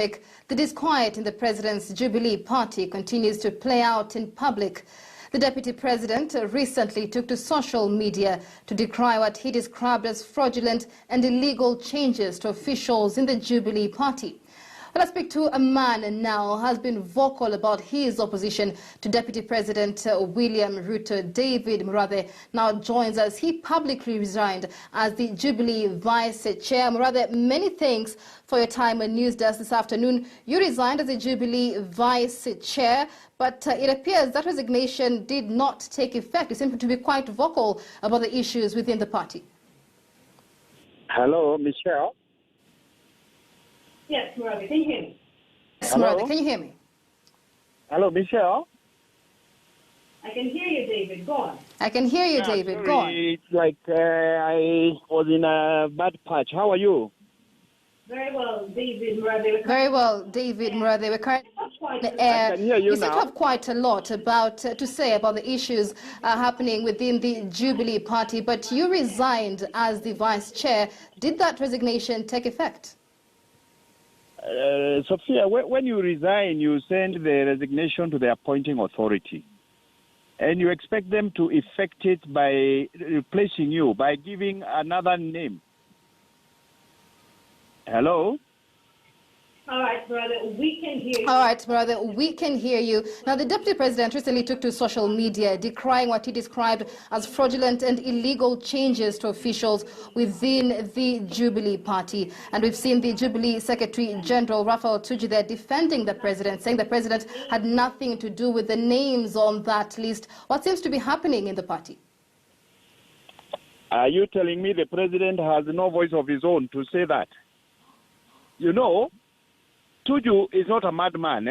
The disquiet in the president's Jubilee party continues to play out in public. The deputy president recently took to social media to decry what he described as fraudulent and illegal changes to officials in the Jubilee party. Well, let's speak to a man now who has been vocal about his opposition to Deputy President William Ruto. David Murathe now joins us. He publicly resigned as the Jubilee Vice Chair. Murathe, many thanks for your time on News Desk this afternoon. You resigned as the Jubilee Vice Chair, but it appears that resignation did not take effect. You seem to be quite vocal about the issues within the party. Hello, Michelle. Yes, Murathe, can you hear me? Yes, Murathe, can you hear me? Hello, Michelle. I can hear you, David. Go on. I can hear you, David. Sorry. Go on. It's like I was in a bad patch. How are you? Very well, David Murathe. Very well, David Murathe. We're currently in the air. I can hear you seem to now. have quite a lot about to say about the issues happening within the Jubilee party, but you resigned as the vice chair. Did that resignation take effect? Sophia, when you resign, you send the resignation to the appointing authority. And you expect them to effect it by replacing you, by giving another name. Hello? All right, brother, we can hear you. All right, brother, we can hear you. Now, the deputy president recently took to social media decrying what he described as fraudulent and illegal changes to officials within the Jubilee party. And we've seen the Jubilee Secretary General, Raphael Tuju, there defending the president, saying the president had nothing to do with the names on that list. What seems to be happening in the party? Are you telling me the president has no voice of his own to say that? You know, Tuju is not a madman,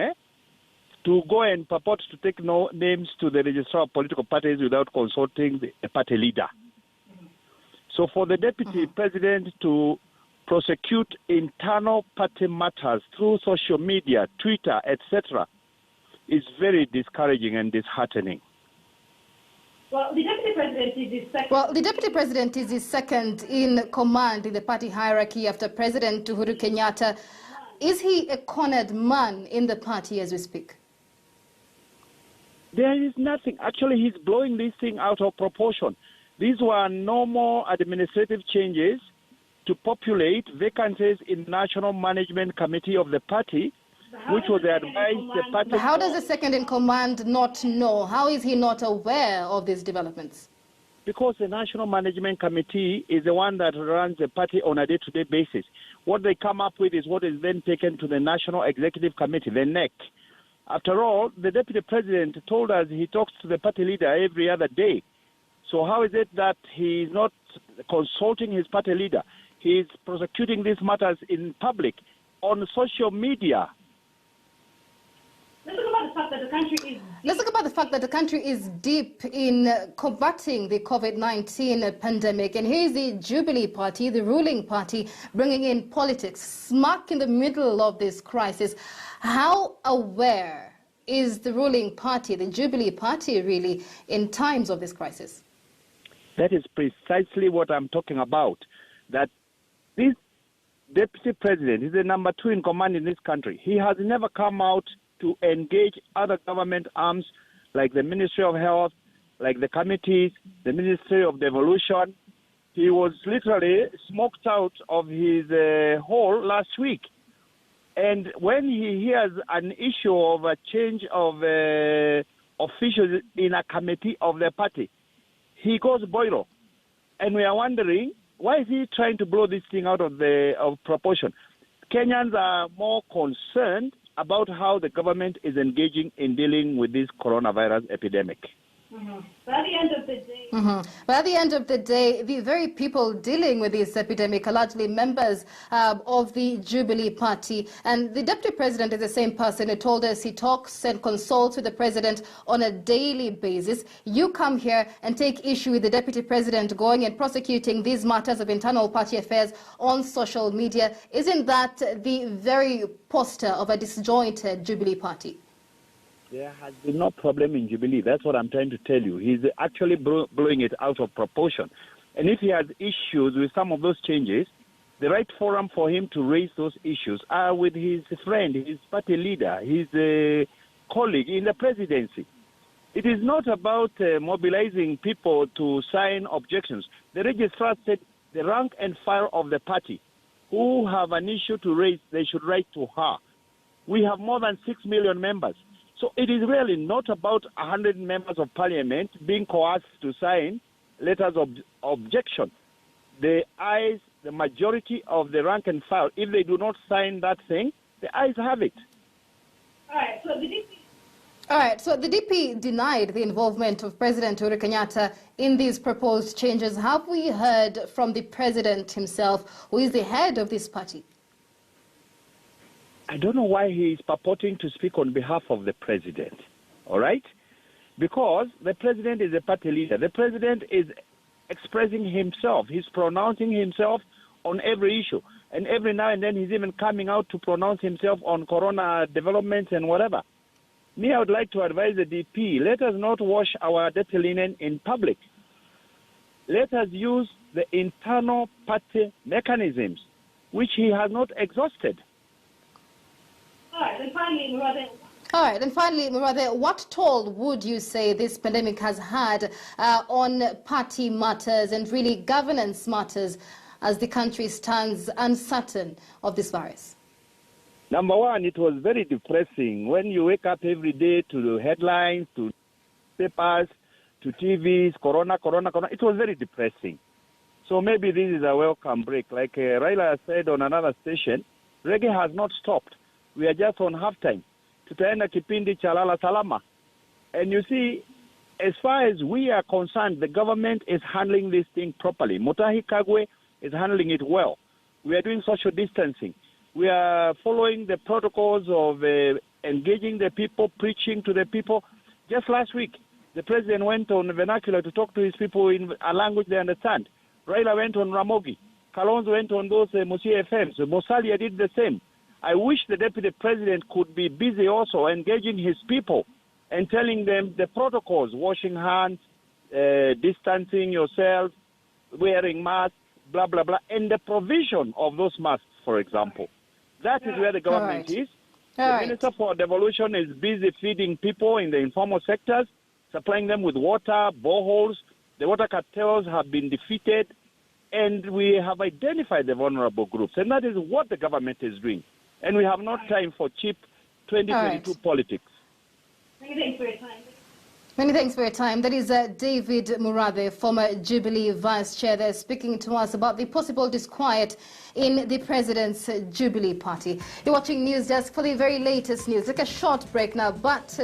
to go and purport to take no names to the registrar of political parties without consulting the party leader. So for the deputy president to prosecute internal party matters through social media, Twitter, etc., is very discouraging and disheartening. Well, the deputy president is the second. Well, the deputy president is the second in command in the party hierarchy after President Uhuru Kenyatta. Is he a cornered man in the party as we speak? There is nothing. Actually, he's blowing this thing out of proportion. These were normal administrative changes to populate vacancies in the National Management Committee of the party, which was advised the party. But how does the second in command not know? How is he not aware of these developments? Because the National Management Committee is the one that runs the party on a day-to-day basis. What they come up with is what is then taken to the National Executive Committee, the NEC. After all, the deputy president told us he talks to the party leader every other day. So how is it that he is not consulting his party leader? He is prosecuting these matters in public, on social media. Let's talk about the fact that the country is deep in combating the COVID-19 pandemic. And here's the Jubilee party, the ruling party, bringing in politics smack in the middle of this crisis. How aware is the ruling party, the Jubilee party, really, in times of this crisis? That is precisely what I'm talking about. That this deputy president is the number 2 in command in this country. He has never come out to engage other government arms like the Ministry of Health, like the committees, the Ministry of Devolution. He was literally smoked out of his hole last week. And when he hears an issue of a change of officials in a committee of the party, he goes boilo. And we are wondering, why is he trying to blow this thing out of proportion? Kenyans are more concerned about how the government is engaging in dealing with this coronavirus epidemic. But at the end of the day... But at the end of the day, the very people dealing with this epidemic are largely members of the Jubilee party. And the deputy president is the same person who told us he talks and consults with the president on a daily basis. You come here and take issue with the deputy president going and prosecuting these matters of internal party affairs on social media. Isn't that the very poster of a disjointed Jubilee party? There has been no problem in Jubilee. That's what I'm trying to tell you. He's actually blowing it out of proportion. And if he has issues with some of those changes, the right forum for him to raise those issues are with his friend, his party leader, his colleague in the presidency. It is not about mobilizing people to sign objections. The registrar said the rank and file of the party who have an issue to raise, they should write to her. We have more than 6 million members. So it is really not about 100 members of parliament being coerced to sign letters of objection. The majority of the rank and file, if they do not sign that thing, the ayes have it. All right, so the DP denied the involvement of President Uhuru Kenyatta in these proposed changes. Have we heard from the president himself, who is the head of this party? I don't know why he is purporting to speak on behalf of the president, all right? Because the president is a party leader. The president is expressing himself. He's pronouncing himself on every issue. And every now and then he's even coming out to pronounce himself on corona developments and whatever. Me, I would like to advise the DP, let us not wash our dirty linen in public. Let us use the internal party mechanisms, which he has not exhausted. all right, and finally, Murathe. All right, and finally, Murathe, what toll would you say this pandemic has had on party matters and really governance matters as the country stands uncertain of this virus? Number one, it was very depressing when you wake up every day to the headlines, to papers, to TVs, corona. It was very depressing. So maybe this is a welcome break. Like Raila said on another station, reggae has not stopped. We are just on halftime. Tutaenda kipindi cha lala salama. And you see, as far as we are concerned, the government is handling this thing properly. Mutahi Kagwe is handling it well. We are doing social distancing. We are following the protocols of engaging the people, preaching to the people. Just last week, the president went on vernacular to talk to his people in a language they understand. Raila went on Ramogi. Kalonzo went on those Musi FMs. Musalia did the same. I wish the deputy president could be busy also engaging his people and telling them the protocols, washing hands, distancing yourself, wearing masks, blah, blah, blah, and the provision of those masks, for example. That is where the government is. The Minister for Devolution is busy feeding people in the informal sectors, supplying them with water, boreholes. The water cartels have been defeated, and we have identified the vulnerable groups, and that is what the government is doing. And we have no time for cheap 2022 politics. Many thanks for your time. Many thanks for your time. That is David Murathe, former Jubilee Vice Chair, there speaking to us about the possible disquiet in the President's Jubilee Party. You're watching News Desk for the very latest news. Take a short break now, but